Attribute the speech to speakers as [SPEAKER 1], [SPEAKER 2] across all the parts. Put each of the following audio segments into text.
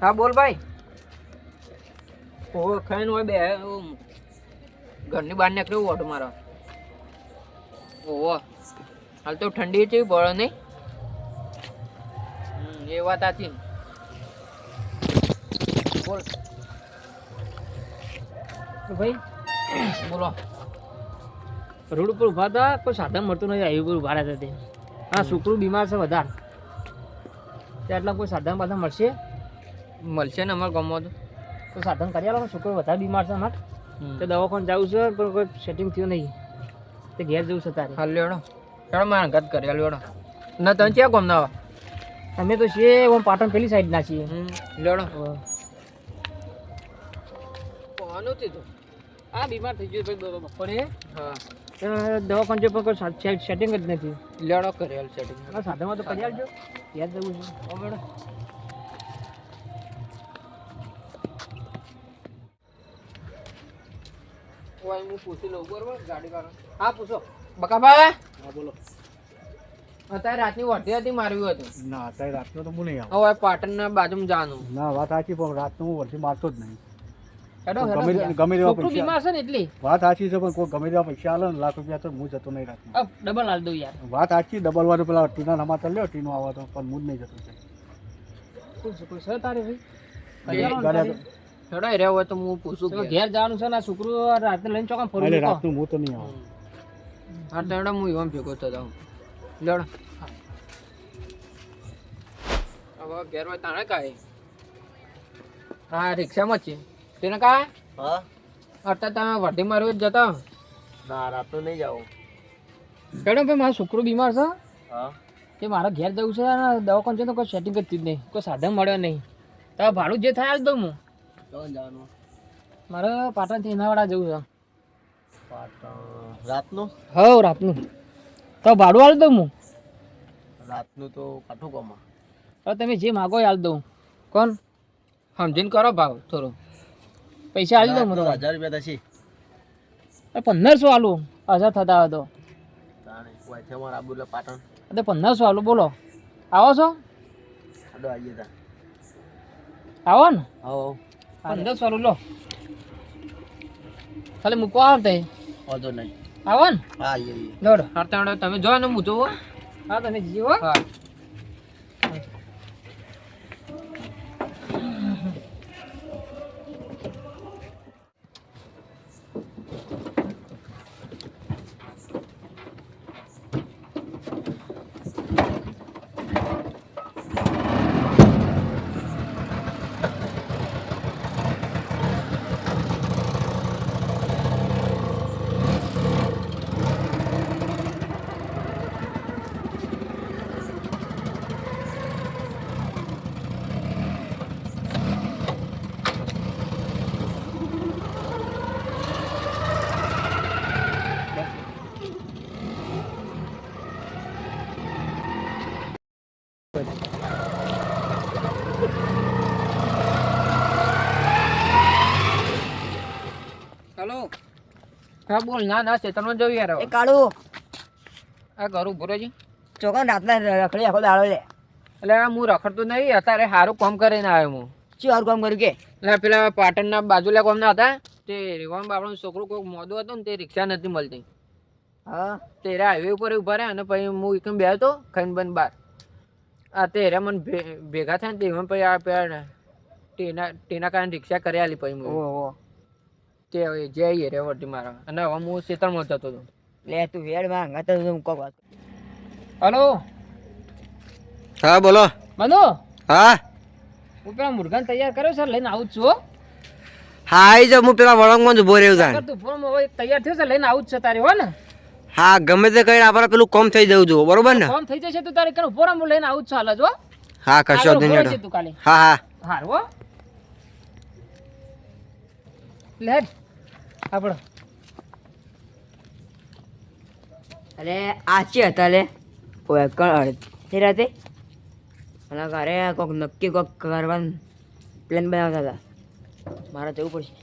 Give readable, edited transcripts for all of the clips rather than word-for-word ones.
[SPEAKER 1] હા બોલ ભાઈ. ઓ ખાઈને હોય બે ઘરની બહાર નીકળ્યું ઓટો મારો. ઓહો હાલ તો ઠંડી છે પડે નહીં. એ વાત સાચી. બોલ
[SPEAKER 2] ભાઈ
[SPEAKER 1] બોલો.
[SPEAKER 2] રોડ ઉપર ઉભા હતા, કોઈ સાધન મળતું નથી. હાઈવે ઉપર ઉભા રહેતા તે. હા છોકરું બીમાર છે વધારે, એટલા કોઈ સાધન બાધન મળશે?
[SPEAKER 1] મળશે ને અમારે ગામમાં તો.
[SPEAKER 2] કોઈ સાધન કરી આલો. છોકરો વધારે બીમાર છે અમારે, તો દવાખાને જવું છે પણ કોઈ સેટિંગ થયું નહીં, તે ઘેર જવું છે તારે.
[SPEAKER 1] હાલ લેવડો ચાલો મારે અંગાત કરી લેવડો. ના તમે ક્યાં ગામ ના
[SPEAKER 2] અમે તો છીએ ઓમ પાટણ પેલી સાઈડ ના છીએ.
[SPEAKER 1] લેવડો કોનું થયું?
[SPEAKER 2] આ બીમાર થઈ ગયો ભાઈ બપોરે.
[SPEAKER 1] હા
[SPEAKER 2] દવાખાને જો પણ કોઈ સેટિંગ જ નથી.
[SPEAKER 1] લેવડો કરી હાલ સેટિંગ.
[SPEAKER 2] સાધનમાં તો કરી આલજો, ઘેર જવું છે.
[SPEAKER 1] મેડમ હું પૂછી લઉં બરોબર ગાડી વાળો.
[SPEAKER 2] હા પૂછો.
[SPEAKER 1] બકાભાઈ
[SPEAKER 3] હા બોલો.
[SPEAKER 1] અત્યારે રાતની વટી હતી મારવી હતું.
[SPEAKER 3] ના અત્યારે રાતનો તો હું નહીં આવું.
[SPEAKER 1] હવે પાટણના બાજુમાં જવાનું.
[SPEAKER 3] ના વાત સાચી, પણ રાતનો હું વર્ષે મારતો જ નહીં.
[SPEAKER 1] હેડો
[SPEAKER 3] ગમે
[SPEAKER 1] હેડો
[SPEAKER 3] ગમે તેવા
[SPEAKER 2] છોકરું બીમાર
[SPEAKER 3] પૈસા,
[SPEAKER 2] છે ને એટલી
[SPEAKER 3] વાત સાચી છે, પણ કોઈ ગમે તેવા પૈસા આલે ને લાખ રૂપિયા તો હું જતો નહીં રાતનો.
[SPEAKER 2] ડબલ હાલ દઉં યાર.
[SPEAKER 3] વાત સાચી, ડબલ વાળું પેલા ટીના સમાચાર લ્યો, ટીનો આવા તો પણ હું જ નહીં જતો.
[SPEAKER 2] કોઈ છે તારે ભાઈ?
[SPEAKER 1] હેડો એ રહ્યો હોય તો હું પૂછું
[SPEAKER 2] તો ઘેર જવાનું છે ને આ છોકરું રાતે લઈને ચોકન ફરવું
[SPEAKER 3] એટલે
[SPEAKER 2] છે.
[SPEAKER 3] રાતનું હું તો નહીં આવું.
[SPEAKER 1] હા તો હેડો હું એવા ભેગો થતો જાઉં. લેવડો હવે ઘેર હોય તાણે કાંઈ. હા રિક્ષામાં જ છે તેને કાંઈ.
[SPEAKER 4] હા
[SPEAKER 1] અત્યારે તમે વટી મારવી જ જતા.
[SPEAKER 4] ના રાતનું નહીં જાવ.
[SPEAKER 2] હેડો ભાઈ મારો છોકરો બીમાર છે,
[SPEAKER 4] હા
[SPEAKER 2] કે મારા ઘેર જવું છે અને દવાખાને છે તો કોઈ સેટિંગ જ થયું જ નહીં, કોઈ સાધન મળ્યો નહીં. તો ભાડું જે થાય આલ દઉં હું.
[SPEAKER 4] ક્યાં જવાનું?
[SPEAKER 2] મારે પાટણથી એનાવાડા જવું છે.
[SPEAKER 4] પાટણ રાતનું?
[SPEAKER 2] હવ રાતનું તો ભાડું આલ દઉં હું.
[SPEAKER 4] રાતનું તો કાઠું કોમાં.
[SPEAKER 2] હવે તમે જે માગો એ આલ દઉં. કોણ
[SPEAKER 1] સમજીને કરો ભાવ થોડો.
[SPEAKER 2] પૈસા આલી દઉં હું તો.
[SPEAKER 4] 1000 રૂપિયા થશે.
[SPEAKER 2] 1500 આલું, 1000 થતા હોય તો.
[SPEAKER 4] તાણે કોઈ છે મારા આબુ એટલે પાટણ.
[SPEAKER 2] તો 1500 આલું. બોલો આવો છો?
[SPEAKER 4] આડો આવીએ તા.
[SPEAKER 2] આવો ને?
[SPEAKER 4] આવો
[SPEAKER 2] 1500 આલું લો. ખાલી મૂકવા આવતે
[SPEAKER 4] વાંધો નહીં.
[SPEAKER 2] આવો ને?
[SPEAKER 4] હા આવીએ આવીએ.
[SPEAKER 2] દોડ.
[SPEAKER 1] હા તો તમે જો ને હું જોવો.
[SPEAKER 2] હા તમે જીવો.
[SPEAKER 1] હા હેલો. હા બોલ. ના ના ચેતનમાં જવું યાર.
[SPEAKER 5] એ કાળું
[SPEAKER 1] આ ઘરું ભૂરો છે
[SPEAKER 5] ચોકન રાતના રખડી આખો દાડો લે.
[SPEAKER 1] એટલે હું રખડતો નહીં. અત્યારે સારું કામ કરીને આવ્યો હું.
[SPEAKER 5] શું સારું કામ કર્યું કે?
[SPEAKER 1] એટલે પેલા પાટણના બાજુલા ગામના હતા તે રેવાણ બાપડાનું છોકરું કોઈક મોદું હતું ને તે રિક્ષા નથી મળતી.
[SPEAKER 5] હા
[SPEAKER 1] તે હાઈવે ઉપર ઉભા રહ્યા અને પછી હું એકદમ બે હતો ખાઈને બંધ બાર. આ તે હેરા મને ભેગા થયા ને તેમાં પછી આ પેલા તેના કારણે રિક્ષા કરી આલી. પછી હું
[SPEAKER 5] ઓહો
[SPEAKER 1] તે જઈએ રે વટી મારા. અને હવે હું ખેતરમાં જતો હતો.
[SPEAKER 5] લે તું વેડ માં હંગાત હું કોક વાત.
[SPEAKER 2] હલો
[SPEAKER 4] હા બોલો.
[SPEAKER 2] મનુ,
[SPEAKER 4] હા
[SPEAKER 2] હું પેલા મુર્ગાને તૈયાર કર્યો છે, લઈને આવું જ છું હો.
[SPEAKER 4] હા આવી જાવ. હું પેલા વળંગમાં જ ઉભો રહ્યો છું.
[SPEAKER 2] તું ફોન હવે તૈયાર થયો છે, લઈને આવું જ છે તારે હો ને.
[SPEAKER 4] હા ગમે તે કઈ આપણે પેલું કોમ થઈ જવું જોઈએ, બરોબર ને?
[SPEAKER 2] ફોન થઈ જશે તું તારે કણ ઉભો હું લઈને આવું જ છું હાલ જ હો.
[SPEAKER 4] હા કશો
[SPEAKER 2] આગળ ઉભો
[SPEAKER 4] નહીં.
[SPEAKER 2] રહેજે તું કાલે.
[SPEAKER 4] હા હા
[SPEAKER 2] હાર હો. લે હેડ આપણો.
[SPEAKER 5] અરે આ છે હતા લે કોઈ અડધી રાતે અને ઘરે કોઈક નક્કી કોઈક કરવાનું પ્લાન બનાવતા હતા. મારે જવું પડશે.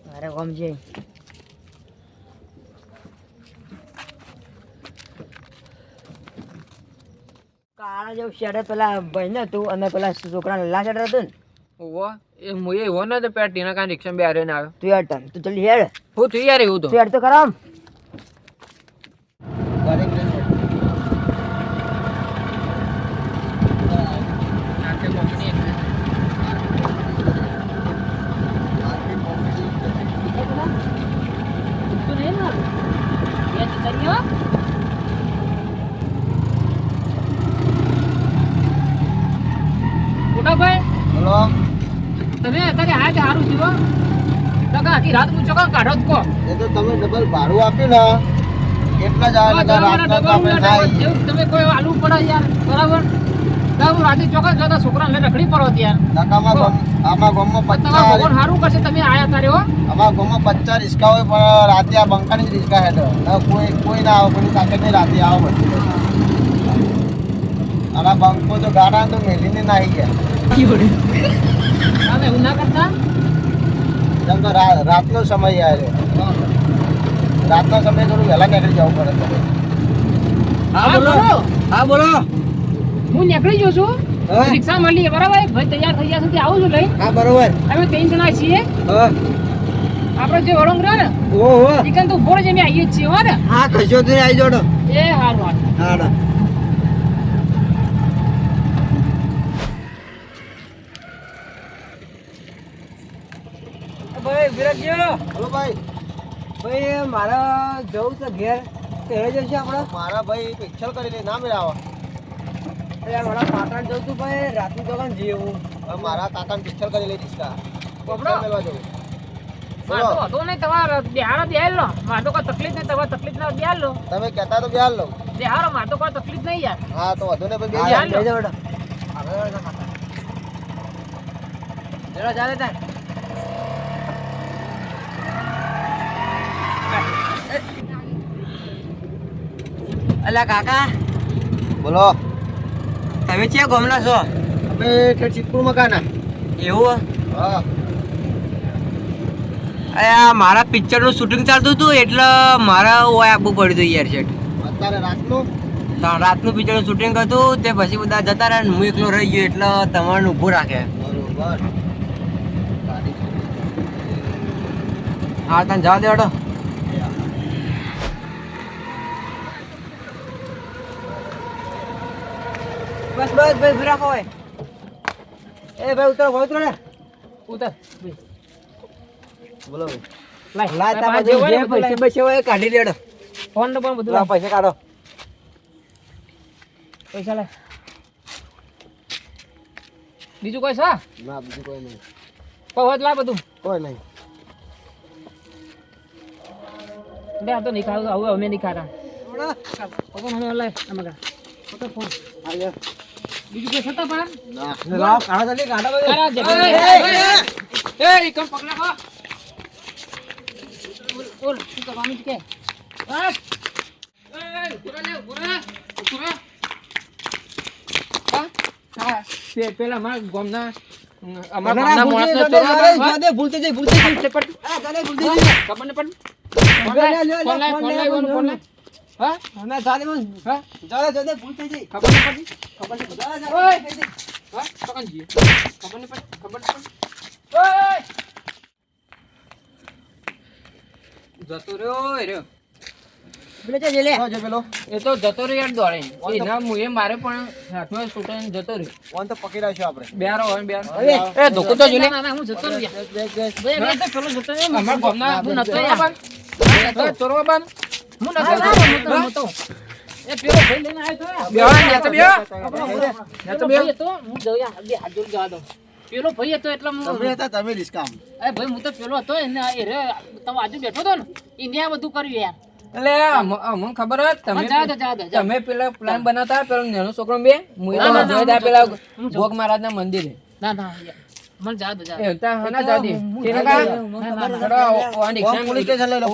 [SPEAKER 5] મારે કોમ છે. કાળા જેવું શેડે પેલા ભાઈને હતું અને પેલા છોકરા લાલ શેડે હતું ને
[SPEAKER 1] ઓવો એ મુએ એવો ન તો પેલા ટીના કાન રિક્ષા બેરે ને આવ્યો
[SPEAKER 5] તું યાર તું જલ્દી હેડ
[SPEAKER 1] હું થઈ યાર એવું તો
[SPEAKER 5] તું હેડ તો કરામ
[SPEAKER 2] મોટાભાઈ
[SPEAKER 3] બોલો
[SPEAKER 2] તમે અત્યારે આ જ સારું થયું તો આખી રાત પૂછો કાઢો જ કહો
[SPEAKER 3] એ તો તમે ડબલ ભાડું આપ્યું ને એટલા જ આવે ને રાતના તો આપણે થાય
[SPEAKER 2] તમે કોઈ આલુ પડે યાર બરાબર હું રાતે ચોક્કસ જતા છોકરાને રખડી પડો યાર
[SPEAKER 3] આમાં ગામમાં
[SPEAKER 2] તમારા ભગવાન સારું કરશે તમે આયા તારે હો
[SPEAKER 3] આમાં ગામમાં 50 રિક્ષા હોય પણ રાતે આ બંકાની જ રિક્ષા હેઠ કોઈ ના આવે કોઈ તાકે નહીં રાતે આવો બધું અને બંકો તો ગાડા તો મેલીને નાહી ગયા
[SPEAKER 2] તમે એવું ના કરતા
[SPEAKER 3] જેમ તો રાતનો સમય આવે રાતનો સમય થોડું વહેલા નીકળી જવું પડે
[SPEAKER 2] હા બોલો
[SPEAKER 3] હા બોલો
[SPEAKER 2] હું નીકળી જઉં છું
[SPEAKER 3] હા.
[SPEAKER 2] રિક્ષા મળી બરાબર ભાઈ તૈયાર થઈ ગયા સુધી આવું છું લઈ
[SPEAKER 3] હા બરોબર
[SPEAKER 2] અમે 3 જણા છીએ
[SPEAKER 3] હા
[SPEAKER 2] આપણે જે વળંગ રહ્યો ને
[SPEAKER 3] ઓહો
[SPEAKER 2] ચિકન તો ઉભો જ અમે આવીએ જ છીએ હો ને
[SPEAKER 3] હા કશો તો આવી જોડો
[SPEAKER 2] એ હારું
[SPEAKER 3] હા
[SPEAKER 5] ભાઈ વિરાટજી
[SPEAKER 3] હલો ભાઈ
[SPEAKER 5] ભાઈ મારે જવું છે ઘેર ત્યારે જશે આપણે
[SPEAKER 3] મારા ભાઈ પિક્ચર કરી લે ના મેળાવા
[SPEAKER 5] યાર મારા પાટણ જવું તું ભાઈ રાતનું દુકાન જેવું
[SPEAKER 3] મારા કાકાને પિક્ચર કરી લે રિક્ષા
[SPEAKER 2] બબડો.
[SPEAKER 3] મેળવા જવું
[SPEAKER 2] મારે તો હતો નહીં તમારે બિહારો બેહાર લો મારે તો કોઈ તકલીફ નહીં તમારે તકલીફ ના બિહાર લો
[SPEAKER 3] તમે કહેતા તો બિહાર લઉં
[SPEAKER 2] બિહારો મારે તો કોઈ તકલીફ નહીં યાર
[SPEAKER 3] હા તો વધુ ને ભાઈ
[SPEAKER 2] હા,
[SPEAKER 3] બિહાર
[SPEAKER 2] લો.
[SPEAKER 5] જરા ચાલે તાર અલા કાકા
[SPEAKER 3] બોલો
[SPEAKER 5] તમે ક્યાં ગમલા છો
[SPEAKER 3] અમે ઠેઠ સિદ્ધપુર મકાના
[SPEAKER 5] એવું
[SPEAKER 3] હા
[SPEAKER 5] અરે આ મારા પિક્ચરનું શૂટિંગ ચાલતું હતું એટલે મારા ઓય આપવું પડ્યું હતું યાર શેઠ
[SPEAKER 3] અત્યારે રાતનું
[SPEAKER 5] રાતનું પિક્ચરનું શૂટિંગ હતું તે પછી બધા જતા રહ્યા ને હું એકલો રહી ગયો એટલે તમારે ઊભું રાખે
[SPEAKER 3] બરોબર
[SPEAKER 5] હા તને જવા દેવાડો બસ બસ ભાઈ ઉભી રાખો હોય એ ભાઈ ઉતરો ભાઈ ઉતરો ને
[SPEAKER 2] ઉતર
[SPEAKER 3] બોલો
[SPEAKER 2] લાય
[SPEAKER 5] લાય તા
[SPEAKER 2] લાય,
[SPEAKER 5] બધું
[SPEAKER 2] જે હોય
[SPEAKER 5] જે
[SPEAKER 2] ને બધું
[SPEAKER 5] પૈસે પૈસે હોય એ કાઢી દેડો
[SPEAKER 2] ફોન ને પણ બધું
[SPEAKER 5] લા
[SPEAKER 2] લાય.
[SPEAKER 5] પૈસા કાઢો
[SPEAKER 2] પૈસા લાય બીજું કોઈ છે
[SPEAKER 3] ના બીજું કોઈ નહીં
[SPEAKER 2] કોઈ હોય તો લાય બધું
[SPEAKER 3] કોઈ નહીં
[SPEAKER 2] લે આ તો નહીં ખાવું આવું અમે નહીં ખાતા પકડ હવે લાય આમાં પકડ ફોન
[SPEAKER 3] આલ્યો
[SPEAKER 2] બીજું કોઈ છતાં પણ
[SPEAKER 3] ના લાવ કાઢો જલ્દી કાઢો બધું
[SPEAKER 2] તારા જે- એ કમ પકડા ખા બોલ શું કરવાનું છે કે બસ ઉભો રે ઉભો રે
[SPEAKER 1] હા પેલા મારા ગામના
[SPEAKER 3] ના,
[SPEAKER 1] અમારા
[SPEAKER 3] ભૂલતી
[SPEAKER 1] માણસનો
[SPEAKER 3] જઈ,
[SPEAKER 1] ચોરો
[SPEAKER 3] જઈ,
[SPEAKER 1] હતો.
[SPEAKER 3] જઈ, ભૂલતી જઈ, ભૂલતી જઈ.
[SPEAKER 1] એટલે પણ
[SPEAKER 3] જલ્દી ભૂલતી જઈ.
[SPEAKER 1] ખબર ને પણ
[SPEAKER 3] લ્યો, લ્યો,
[SPEAKER 1] ફોન લાય,
[SPEAKER 3] ફોન
[SPEAKER 1] ફોન
[SPEAKER 3] લાય,
[SPEAKER 1] લાય,
[SPEAKER 3] ફોન
[SPEAKER 1] ફોન
[SPEAKER 3] લાય.
[SPEAKER 1] લાય. હા
[SPEAKER 3] અમે જાને મન.
[SPEAKER 1] હા
[SPEAKER 3] જલ્દી, જલ્દી, ભૂલતી જઈ.
[SPEAKER 1] ખબર ને પડી
[SPEAKER 3] ખબર નહીં, જલ્દી,
[SPEAKER 1] ઓય.
[SPEAKER 3] જલ્દી, જલ્દી.
[SPEAKER 1] હા તો કાં જઈએ ખબર ને પડી ખબર ને પડી ઓય જતો રહ્યો એ રહ્યો
[SPEAKER 5] પેલે જજે લે
[SPEAKER 3] જો પેલો
[SPEAKER 1] એ તો જતો રહ્યો યાર દોડે એના મુએ મારે પણ હાથમાં છૂટાઈને જતો રહ્યો
[SPEAKER 3] ફોન તો પકડી રાખ્યો આપણે
[SPEAKER 1] બેહારો હોય ને બેહારો એ ધોકો તો જો લે
[SPEAKER 2] ના, ના, હું જતો રહું યાર. ભાઈ, મેં તો પેલો જતો રહ્યો.
[SPEAKER 1] અમારા ગામના
[SPEAKER 2] હું નતો યાર.
[SPEAKER 1] ચોરવા બાન
[SPEAKER 2] હું નતો યાર, હું તો નતો. એ પેલો ભાઈ લઈને આવ્યો તો યાર.
[SPEAKER 1] બેહારો ને તો બેહો
[SPEAKER 2] પેલો ભાઈ હતો, હું જઉં યાર, બે હાથ જોડી જવા દઉં. પેલો ભાઈ હતો એટલે હું
[SPEAKER 3] તમે હતા તમે રિસ્કામ
[SPEAKER 2] અરે ભાઈ હું તો પેલો હતો એને એ રે તમે આજુ બેઠો હતો ને એને આ બધું કર્યું યાર
[SPEAKER 1] એટલે અમને ખબર જ
[SPEAKER 2] હા,
[SPEAKER 1] તમે
[SPEAKER 2] જા દે, જા દે, જા.
[SPEAKER 1] તમે પેલા પ્લાન બનાવતા પેલો નાનો છોકરો બે મુએ તો
[SPEAKER 2] ના, ના,
[SPEAKER 1] જોયા તા પેલા
[SPEAKER 2] હું
[SPEAKER 1] ભોગ મહારાજના મંદિરે
[SPEAKER 2] ના ના યાર. મને જા દે, જા દે.
[SPEAKER 1] એ હતા હના દાદી તેને કા
[SPEAKER 3] ઓમ પોલીસ સ્ટેશન લઈ લો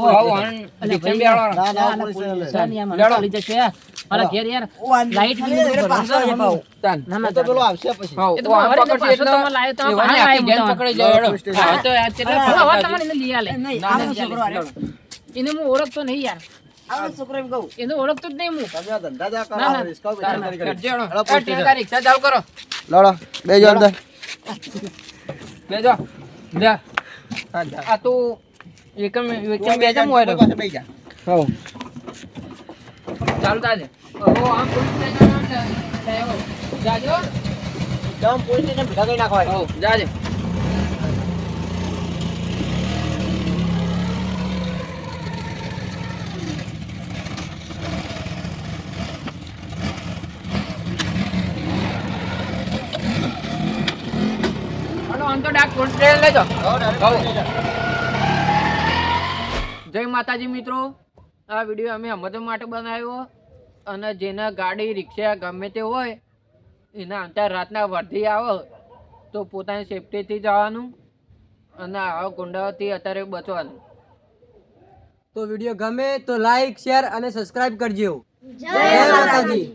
[SPEAKER 1] રિક્ષા બેહાડો
[SPEAKER 3] ના ના પોલીસ સ્ટેશન લઈ લો.
[SPEAKER 2] ચાલ યાર, મને ચાલી જશે યાર. મારા ઘેર યાર લાઈટ બિલ બધું ભરવાનું છે.
[SPEAKER 1] ચાલ
[SPEAKER 2] ના ના
[SPEAKER 3] તો
[SPEAKER 2] જા
[SPEAKER 3] પેલો
[SPEAKER 2] દે.
[SPEAKER 3] આવશે પછી
[SPEAKER 1] હા
[SPEAKER 2] એ તો
[SPEAKER 1] ઓ આમ
[SPEAKER 2] મારે
[SPEAKER 1] પકડશે
[SPEAKER 2] પાછો
[SPEAKER 1] એટલે
[SPEAKER 2] તમે લાયો તો
[SPEAKER 1] એવાને
[SPEAKER 2] આ
[SPEAKER 1] આખી ગેંગ
[SPEAKER 2] લાયો
[SPEAKER 1] પકડી જાય હેડો.
[SPEAKER 3] પોલીસ
[SPEAKER 1] હા તો આ કેટલા
[SPEAKER 2] હવે
[SPEAKER 1] પકડતા
[SPEAKER 2] તમારે એને લઈ આલે.
[SPEAKER 1] ના, ના,
[SPEAKER 2] એને હું ઓળખતો નહીં યાર
[SPEAKER 3] આ છોકરો એમ કહું
[SPEAKER 2] એને ઓળખતો જ નહીં હું.
[SPEAKER 3] તમે આ ધંધા જા કરો
[SPEAKER 2] ના, ના.
[SPEAKER 3] આ રિસ્કા પૈસા કરી કરી
[SPEAKER 1] કરજે હેડો.
[SPEAKER 3] હેડો,
[SPEAKER 1] એ
[SPEAKER 3] પોસ્ટ
[SPEAKER 1] ટેકા રિક્ષા ચાલુ કરો
[SPEAKER 3] લડો બેજો અંદર
[SPEAKER 1] બેજો જા આ તો એકમ બેજા મોય રહ્યો
[SPEAKER 3] પાસે બેહી જા
[SPEAKER 1] હો ચાલતા છે ઓ આમ પોલીસ સ્ટેશન જાજો
[SPEAKER 3] જામ પોલીસ સ્ટેશન ભેગા કરી નાખો
[SPEAKER 1] હો જાજે હાલો આમ તો ડાક પોલીસ સ્ટેશન લેજો જય માતાજી મિત્રો આ વિડીયો અમે મદદ માટે બનાવ્યો અને જેના ગાડી રિક્ષા ગમે તે હોય એના અંતર રાતના વર્ધી આવે તો પોતાની સેફટીથી જવાનું અને આવા ગુંડાઓથી અત્યારે બચવાનું.
[SPEAKER 4] તો વિડીયો ગમે તો લાઈક શેર અને સબસ્ક્રાઇબ કરજો. જય માતાજી.